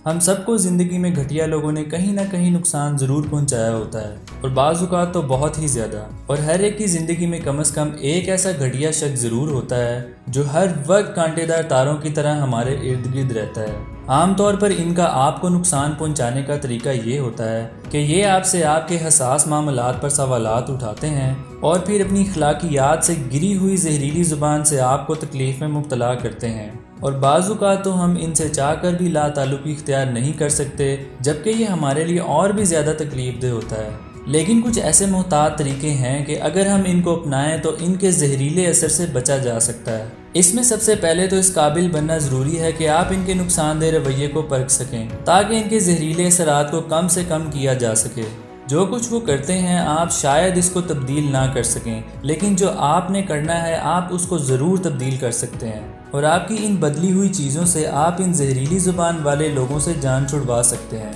ہم سب کو زندگی میں گھٹیا لوگوں نے کہیں نہ کہیں نقصان ضرور پہنچایا ہوتا ہے، اور بعض اوقات تو بہت ہی زیادہ۔ اور ہر ایک کی زندگی میں کم از کم ایک ایسا گھٹیا شخص ضرور ہوتا ہے جو ہر وقت کانٹے دار تاروں کی طرح ہمارے ارد گرد رہتا ہے۔ عام طور پر ان کا آپ کو نقصان پہنچانے کا طریقہ یہ ہوتا ہے کہ یہ آپ سے آپ کے حساس معاملات پر سوالات اٹھاتے ہیں اور پھر اپنی اخلاقیات سے گری ہوئی زہریلی زبان سے آپ کو تکلیف میں مبتلا کرتے ہیں، اور بعض اوقات تو ہم ان سے چاہ کر بھی لا تعلقی اختیار نہیں کر سکتے، جبکہ یہ ہمارے لیے اور بھی زیادہ تکلیف دہ ہوتا ہے۔ لیکن کچھ ایسے محتاط طریقے ہیں کہ اگر ہم ان کو اپنائیں تو ان کے زہریلے اثر سے بچا جا سکتا ہے۔ اس میں سب سے پہلے تو اس قابل بننا ضروری ہے کہ آپ ان کے نقصان دہ رویے کو پرکھ سکیں تاکہ ان کے زہریلے اثرات کو کم سے کم کیا جا سکے۔ جو کچھ وہ کرتے ہیں آپ شاید اس کو تبدیل نہ کر سکیں، لیکن جو آپ نے کرنا ہے آپ اس کو ضرور تبدیل کر سکتے ہیں، اور آپ کی ان بدلی ہوئی چیزوں سے آپ ان زہریلی زبان والے لوگوں سے جان چھڑوا سکتے ہیں۔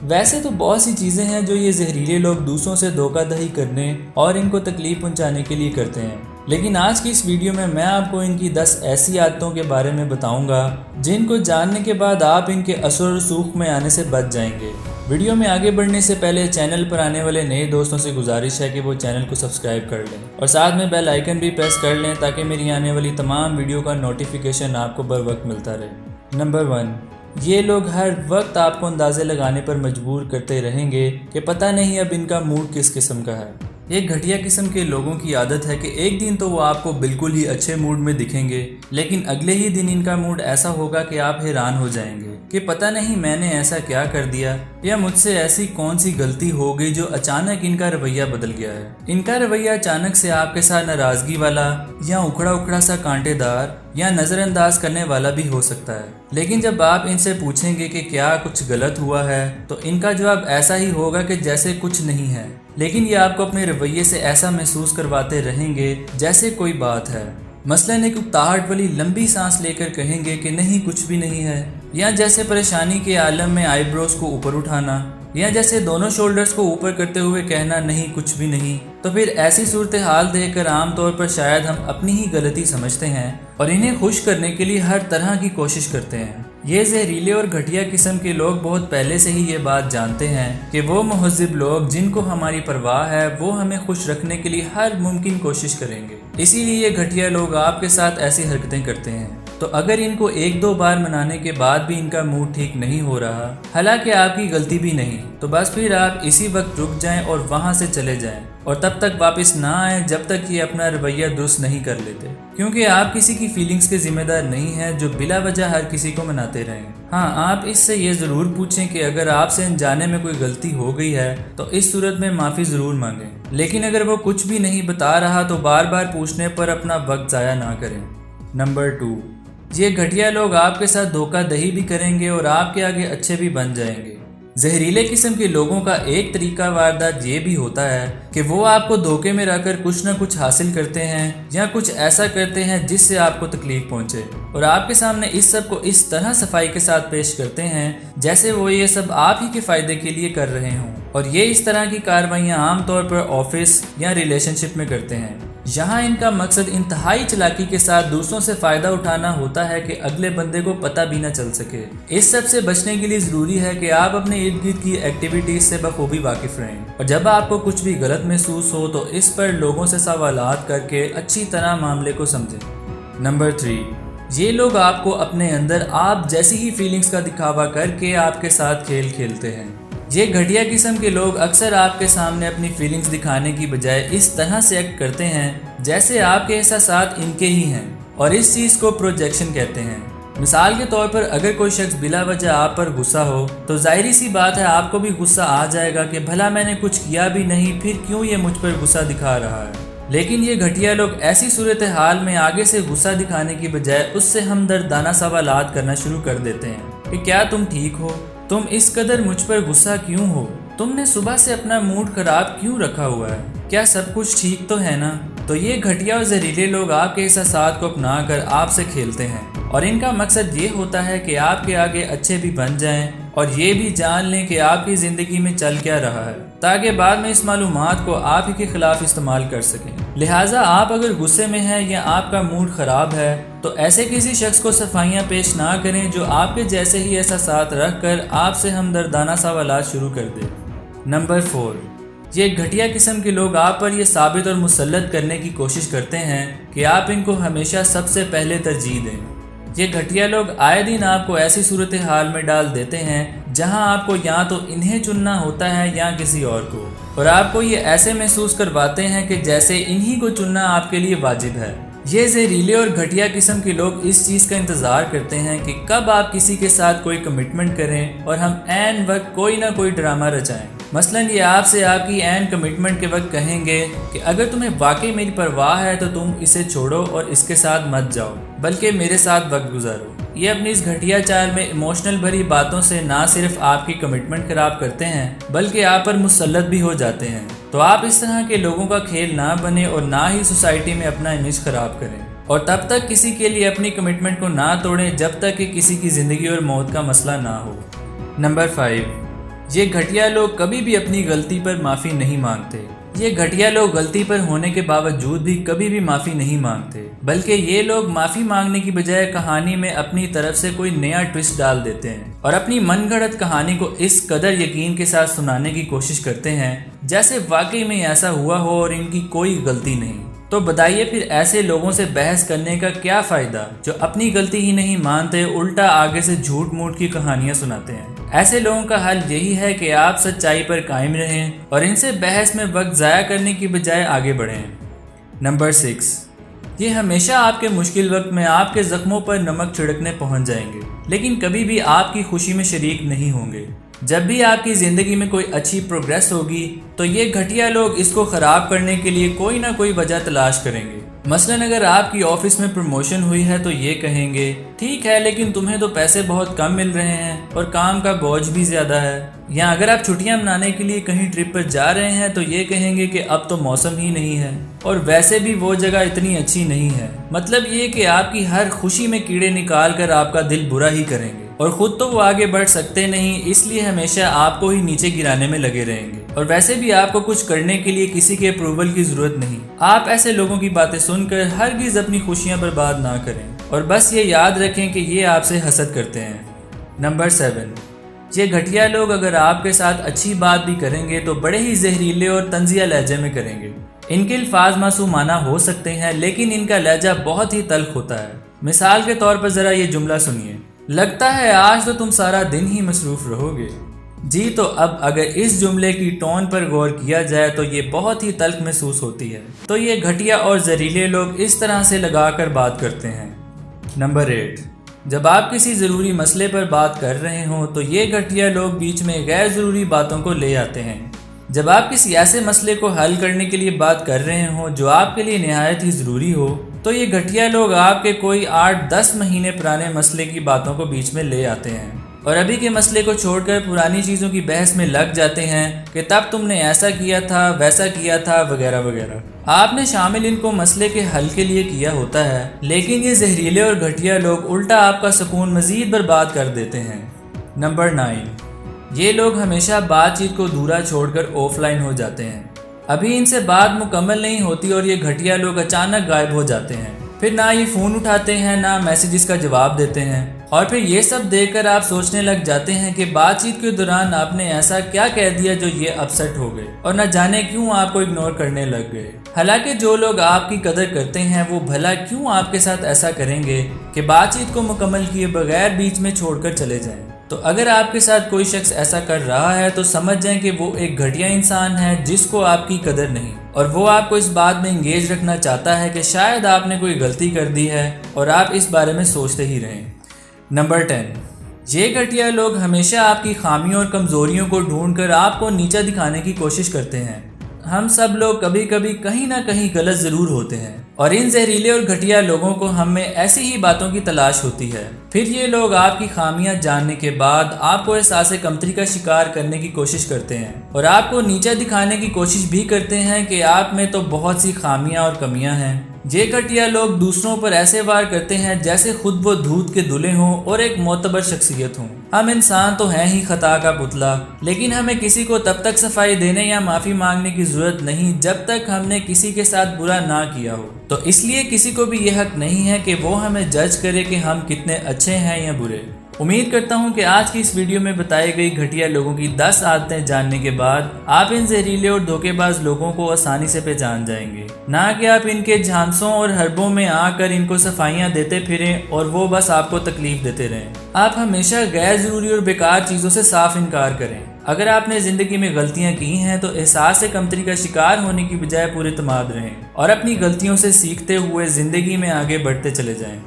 ویسے تو بہت سی چیزیں ہیں جو یہ زہریلے لوگ دوسروں سے دھوکہ دہی کرنے اور ان کو تکلیف پہنچانے کے لیے کرتے ہیں، لیکن آج کی اس ویڈیو میں آپ کو ان کی 10 ایسی عادتوں کے بارے میں بتاؤں گا جن کو جاننے کے بعد آپ ان کے اثر و رسوخ میں آنے سے بچ جائیں گے۔ ویڈیو میں آگے بڑھنے سے پہلے چینل پر آنے والے نئے دوستوں سے گزارش ہے کہ وہ چینل کو سبسکرائب کر لیں اور ساتھ میں بیل آئیکن بھی پریس کر لیں تاکہ میری آنے والی تمام ویڈیو کا نوٹیفیکیشن آپ کو بر وقت ملتا رہے۔ نمبر 1، یہ لوگ ہر وقت آپ کو اندازے لگانے پر مجبور کرتے رہیں گے کہ پتہ نہیں اب ان کا موڈ کس قسم کا ہے۔ ایک گھٹیا قسم کے لوگوں کی عادت ہے کہ ایک دن تو وہ آپ کو بالکل ہی اچھے موڈ میں دکھیں گے، لیکن اگلے ہی دن ان کا موڈ ایسا ہوگا کہ آپ حیران ہو جائیں گے کہ پتہ نہیں میں نے ایسا کیا کر دیا یا مجھ سے ایسی کون سی غلطی ہو گئی جو اچانک ان کا رویہ بدل گیا ہے۔ ان کا رویہ اچانک سے آپ کے ساتھ ناراضگی والا یا اکھڑا اکھڑا سا کانٹے دار یا نظر انداز کرنے والا بھی ہو سکتا ہے، لیکن جب آپ ان سے پوچھیں گے کہ کیا کچھ غلط ہوا ہے تو ان کا جواب ایسا ہی ہوگا کہ جیسے کچھ نہیں ہے، لیکن یہ آپ کو اپنے رویے سے ایسا محسوس کرواتے رہیں گے جیسے کوئی بات ہے۔ مثلاً ایک اکتاہٹ والی لمبی سانس لے کر کہیں گے کہ نہیں کچھ بھی نہیں ہے، یا جیسے پریشانی کے عالم میں آئی بروز کو اوپر اٹھانا، یا جیسے دونوں شولڈرز کو اوپر کرتے ہوئے کہنا نہیں کچھ بھی نہیں۔ تو پھر ایسی صورتحال دیکھ کر عام طور پر شاید ہم اپنی ہی غلطی سمجھتے ہیں اور انہیں خوش کرنے کے لیے ہر طرح کی کوشش کرتے ہیں۔ یہ زہریلے اور گھٹیا قسم کے لوگ بہت پہلے سے ہی یہ بات جانتے ہیں کہ وہ مہذب لوگ جن کو ہماری پرواہ ہے وہ ہمیں خوش رکھنے کے لیے ہر ممکن کوشش کریں گے، اسی لیے یہ گھٹیا لوگ آپ کے ساتھ ایسی حرکتیں کرتے ہیں۔ تو اگر ان کو ایک دو بار منانے کے بعد بھی ان کا موڈ ٹھیک نہیں ہو رہا، حالانکہ آپ کی غلطی بھی نہیں، تو بس پھر آپ اسی وقت رک جائیں اور وہاں سے چلے جائیں، اور تب تک واپس نہ آئیں جب تک یہ اپنا رویہ درست نہیں کر لیتے، کیونکہ آپ کسی کی فیلنگز کے ذمہ دار نہیں ہیں جو بلا وجہ ہر کسی کو مناتے رہیں۔ ہاں، آپ اس سے یہ ضرور پوچھیں کہ اگر آپ سے انجانے میں کوئی غلطی ہو گئی ہے تو اس صورت میں معافی ضرور مانگیں، لیکن اگر وہ کچھ بھی نہیں بتا رہا تو بار بار پوچھنے پر اپنا وقت ضائع نہ کریں۔ نمبر 2، یہ گھٹیا لوگ آپ کے ساتھ دھوکہ دہی بھی کریں گے اور آپ کے آگے اچھے بھی بن جائیں گے۔ زہریلے قسم کے لوگوں کا ایک طریقہ واردات یہ بھی ہوتا ہے کہ وہ آپ کو دھوکے میں رکھ کر کچھ نہ کچھ حاصل کرتے ہیں یا کچھ ایسا کرتے ہیں جس سے آپ کو تکلیف پہنچے، اور آپ کے سامنے اس سب کو اس طرح صفائی کے ساتھ پیش کرتے ہیں جیسے وہ یہ سب آپ ہی کے فائدے کے لیے کر رہے ہوں، اور یہ اس طرح کی کارروائیاں عام طور پر آفس یا ریلیشن شپ میں کرتے ہیں۔ یہاں ان کا مقصد انتہائی چالاکی کے ساتھ دوسروں سے فائدہ اٹھانا ہوتا ہے کہ اگلے بندے کو پتہ بھی نہ چل سکے۔ اس سب سے بچنے کے لیے ضروری ہے کہ آپ اپنے ارد گرد کی ایکٹیویٹیز سے بخوبی واقف رہیں، اور جب آپ کو کچھ بھی غلط محسوس ہو تو اس پر لوگوں سے سوالات کر کے اچھی طرح معاملے کو سمجھیں۔ نمبر 3، یہ لوگ آپ کو اپنے اندر آپ جیسی ہی فیلنگز کا دکھاوا کر کے آپ کے ساتھ کھیل کھیلتے ہیں۔ یہ گھٹیا قسم کے لوگ اکثر آپ کے سامنے اپنی فیلنگز دکھانے کی بجائے اس طرح سے ایکٹ کرتے ہیں جیسے آپ کے احساسات ان کے ہی ہیں، اور اس چیز کو پروجیکشن کہتے ہیں۔ مثال کے طور پر اگر کوئی شخص بلا وجہ آپ پر غصہ ہو تو ظاہری سی بات ہے آپ کو بھی غصہ آ جائے گا کہ بھلا میں نے کچھ کیا بھی نہیں، پھر کیوں یہ مجھ پر غصہ دکھا رہا ہے۔ لیکن یہ گھٹیا لوگ ایسی صورتحال میں آگے سے غصہ دکھانے کی بجائے اس سے ہمدردانہ سوالات کرنا شروع کر دیتے ہیں کہ کیا تم ٹھیک ہو؟ تم اس قدر مجھ پر غصہ کیوں ہو؟ تم نے صبح سے اپنا موڈ خراب کیوں رکھا ہوا ہے؟ کیا سب کچھ ٹھیک تو ہے نا؟ تو یہ گھٹیا اور زہریلے لوگ آپ کے احساسات کو اپنا کر آپ سے کھیلتے ہیں، اور ان کا مقصد یہ ہوتا ہے کہ آپ کے آگے اچھے بھی بن جائیں اور یہ بھی جان لیں کہ آپ کی زندگی میں چل کیا رہا ہے، تاکہ بعد میں اس معلومات کو آپ ہی کے خلاف استعمال کر سکیں۔ لہٰذا آپ اگر غصے میں ہیں یا آپ کا موڈ خراب ہے تو ایسے کسی شخص کو صفائیاں پیش نہ کریں جو آپ کے جیسے ہی احساسات رکھ کر آپ سے ہمدردانہ سوالات شروع کر دے۔ نمبر 4، یہ گھٹیا قسم کے لوگ آپ پر یہ ثابت اور مسلط کرنے کی کوشش کرتے ہیں کہ آپ ان کو ہمیشہ سب سے پہلے ترجیح دیں۔ یہ گھٹیا لوگ آئے دن آپ کو ایسی صورتحال میں ڈال دیتے ہیں جہاں آپ کو یا تو انہیں چننا ہوتا ہے یا کسی اور کو، اور آپ کو یہ ایسے محسوس کرواتے ہیں کہ جیسے انہی کو چننا آپ کے لیے واجب ہے۔ یہ زہریلے اور گھٹیا قسم کے لوگ اس چیز کا انتظار کرتے ہیں کہ کب آپ کسی کے ساتھ کوئی کمٹمنٹ کریں اور ہم عین وقت کوئی نہ کوئی ڈرامہ رچائیں۔ مثلا یہ آپ سے آپ کی عین کمٹمنٹ کے وقت کہیں گے کہ اگر تمہیں واقعی میری پرواہ ہے تو تم اسے چھوڑو اور اس کے ساتھ مت جاؤ بلکہ میرے ساتھ وقت گزارو۔ یہ اپنی اس گھٹیا چال میں ایموشنل بھری باتوں سے نہ صرف آپ کی کمٹمنٹ خراب کرتے ہیں بلکہ آپ پر مسلط بھی ہو جاتے ہیں۔ تو آپ اس طرح کے لوگوں کا کھیل نہ بنیں اور نہ ہی سوسائٹی میں اپنا امیج خراب کریں، اور تب تک کسی کے لیے اپنی کمٹمنٹ کو نہ توڑیں جب تک کہ کسی کی زندگی اور موت کا مسئلہ نہ ہو۔ نمبر 5، یہ گھٹیا لوگ کبھی بھی اپنی غلطی پر معافی نہیں مانگتے۔ یہ گھٹیا لوگ غلطی پر ہونے کے باوجود بھی کبھی بھی معافی نہیں مانگتے، بلکہ یہ لوگ معافی مانگنے کی بجائے کہانی میں اپنی طرف سے کوئی نیا ٹوسٹ ڈال دیتے ہیں اور اپنی من گھڑت کہانی کو اس قدر یقین کے ساتھ سنانے کی کوشش کرتے ہیں جیسے واقعی میں ایسا ہوا ہو اور ان کی کوئی غلطی نہیں۔ تو بتائیے پھر ایسے لوگوں سے بحث کرنے کا کیا فائدہ جو اپنی غلطی ہی نہیں مانتے، الٹا آگے سے جھوٹ موٹ کی کہانیاں سناتے ہیں۔ ایسے لوگوں کا حل یہی ہے کہ آپ سچائی پر قائم رہیں اور ان سے بحث میں وقت ضائع کرنے کی بجائے آگے بڑھیں۔ نمبر 6، یہ ہمیشہ آپ کے مشکل وقت میں آپ کے زخموں پر نمک چھڑکنے پہنچ جائیں گے لیکن کبھی بھی آپ کی خوشی میں شریک نہیں ہوں گے۔ جب بھی آپ کی زندگی میں کوئی اچھی پروگریس ہوگی تو یہ گھٹیا لوگ اس کو خراب کرنے کے لیے کوئی نہ کوئی وجہ تلاش کریں گے۔ مثلا اگر آپ کی آفس میں پروموشن ہوئی ہے تو یہ کہیں گے ٹھیک ہے لیکن تمہیں تو پیسے بہت کم مل رہے ہیں اور کام کا بوجھ بھی زیادہ ہے، یا اگر آپ چھٹیاں منانے کے لیے کہیں ٹرپ پر جا رہے ہیں تو یہ کہیں گے کہ اب تو موسم ہی نہیں ہے اور ویسے بھی وہ جگہ اتنی اچھی نہیں ہے۔ مطلب یہ کہ آپ کی ہر خوشی میں کیڑے نکال کر آپ کا دل برا ہی کریں گے، اور خود تو وہ آگے بڑھ سکتے نہیں اس لیے ہمیشہ آپ کو ہی نیچے گرانے میں لگے رہیں گے، اور ویسے بھی آپ کو کچھ کرنے کے لیے کسی کے اپروول کی ضرورت نہیں۔ آپ ایسے لوگوں کی باتیں سن کر ہرگز اپنی خوشیاں برباد نہ کریں اور بس یہ یاد رکھیں کہ یہ آپ سے حسد کرتے ہیں۔ نمبر 7، یہ گھٹیا لوگ اگر آپ کے ساتھ اچھی بات بھی کریں گے تو بڑے ہی زہریلے اور طنزیہ لہجے میں کریں گے۔ ان کے الفاظ معصومانہ ہو سکتے ہیں لیکن ان کا لہجہ بہت ہی تلخ ہوتا ہے۔ مثال کے طور پر ذرا یہ جملہ سنیے، لگتا ہے آج تو تم سارا دن ہی مصروف رہو گے۔ جی تو اب اگر اس جملے کی ٹون پر غور کیا جائے تو یہ بہت ہی تلخ محسوس ہوتی ہے۔ تو یہ گھٹیا اور زہریلے لوگ اس طرح سے لگا کر بات کرتے ہیں۔ نمبر 8، جب آپ کسی ضروری مسئلے پر بات کر رہے ہوں تو یہ گھٹیا لوگ بیچ میں غیر ضروری باتوں کو لے آتے ہیں۔ جب آپ کسی ایسے مسئلے کو حل کرنے کے لیے بات کر رہے ہوں جو آپ کے لیے نہایت ہی ضروری ہو تو یہ گھٹیا لوگ آپ کے کوئی 8-10 مہینے پرانے مسئلے کی باتوں کو بیچ میں لے آتے ہیں اور ابھی کے مسئلے کو چھوڑ کر پرانی چیزوں کی بحث میں لگ جاتے ہیں کہ تب تم نے ایسا کیا تھا، ویسا کیا تھا، وغیرہ وغیرہ۔ آپ نے شامل ان کو مسئلے کے حل کے لیے کیا ہوتا ہے لیکن یہ زہریلے اور گھٹیا لوگ الٹا آپ کا سکون مزید برباد کر دیتے ہیں۔ نمبر 9، یہ لوگ ہمیشہ بات چیت کو دورا چھوڑ کر آف لائن ہو جاتے ہیں۔ ابھی ان سے بات مکمل نہیں ہوتی اور یہ گھٹیا لوگ اچانک غائب ہو جاتے ہیں، پھر نہ یہ فون اٹھاتے ہیں نہ میسیجز کا جواب دیتے ہیں، اور پھر یہ سب دیکھ کر آپ سوچنے لگ جاتے ہیں کہ بات چیت کے دوران آپ نے ایسا کیا کہہ دیا جو یہ اپسیٹ ہو گئے اور نہ جانے کیوں آپ کو اگنور کرنے لگ گئے۔ حالانکہ جو لوگ آپ کی قدر کرتے ہیں وہ بھلا کیوں آپ کے ساتھ ایسا کریں گے کہ بات چیت کو مکمل کیے بغیر بیچ میں چھوڑ کر چلے جائیں۔ تو اگر آپ کے ساتھ کوئی شخص ایسا کر رہا ہے تو سمجھ جائیں کہ وہ ایک گھٹیا انسان ہے جس کو آپ کی قدر نہیں، اور وہ آپ کو اس بات میں انگیج رکھنا چاہتا ہے کہ شاید آپ نے کوئی غلطی کر دی ہے اور آپ اس بارے میں سوچتے ہی رہیں۔ نمبر 10، یہ گھٹیا لوگ ہمیشہ آپ کی خامیوں اور کمزوریوں کو ڈھونڈ کر آپ کو نیچا دکھانے کی کوشش کرتے ہیں۔ ہم سب لوگ کبھی کبھی کہیں نہ کہیں غلط ضرور ہوتے ہیں اور ان زہریلے اور گھٹیا لوگوں کو ہم میں ایسی ہی باتوں کی تلاش ہوتی ہے۔ پھر یہ لوگ آپ کی خامیاں جاننے کے بعد آپ کو احساس کمتری کا شکار کرنے کی کوشش کرتے ہیں اور آپ کو نیچا دکھانے کی کوشش بھی کرتے ہیں کہ آپ میں تو بہت سی خامیاں اور کمیاں ہیں۔ یہ گھٹیا لوگ دوسروں پر ایسے وار کرتے ہیں جیسے خود وہ دودھ کے دلے ہوں اور ایک معتبر شخصیت ہوں۔ ہم انسان تو ہیں ہی خطا کا پتلا، لیکن ہمیں کسی کو تب تک صفائی دینے یا معافی مانگنے کی ضرورت نہیں جب تک ہم نے کسی کے ساتھ برا نہ کیا ہو۔ تو اس لیے کسی کو بھی یہ حق نہیں ہے کہ وہ ہمیں جج کرے کہ ہم کتنے اچھے ہیں یا برے۔ امید کرتا ہوں کہ آج کی اس ویڈیو میں بتائی گئی گھٹیا لوگوں کی 10 عادتیں جاننے کے بعد آپ ان زہریلے اور دھوکے باز لوگوں کو آسانی سے پہچان جائیں گے، نہ کہ آپ ان کے جھانسوں اور حربوں میں آ کر ان کو صفائیاں دیتے پھریں اور وہ بس آپ کو تکلیف دیتے رہیں۔ آپ ہمیشہ غیر ضروری اور بیکار چیزوں سے صاف انکار کریں۔ اگر آپ نے زندگی میں غلطیاں کی ہیں تو احساس کمتری کا شکار ہونے کی بجائے پورے اعتماد رہیں اور اپنی غلطیوں سے سیکھتے ہوئے زندگی میں آگے بڑھتے چلے جائیں۔